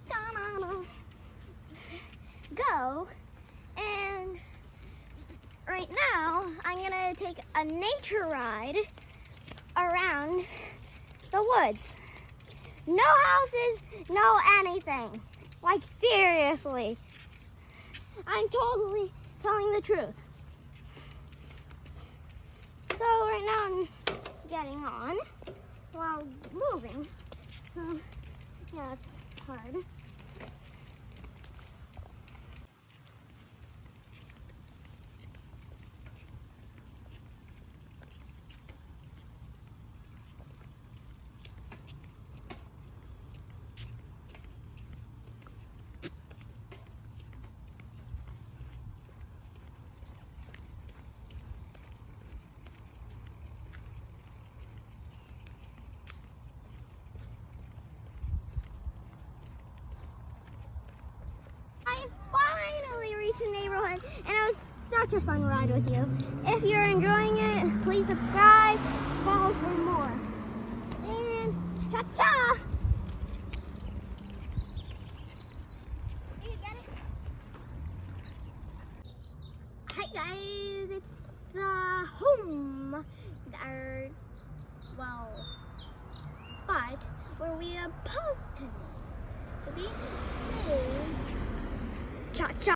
gonna go, and right now I'm gonna take a nature ride around the woods. No houses, no anything. Like, seriously. I'm totally telling the truth. So right now I'm getting on while moving. So yeah, it's hard. I finally reached the neighborhood, and it was such a fun ride with you. If you're enjoying it, please subscribe, follow for more. And cha-cha! Hi guys, it's home, our, spot where we are supposed to be. Cha-cha.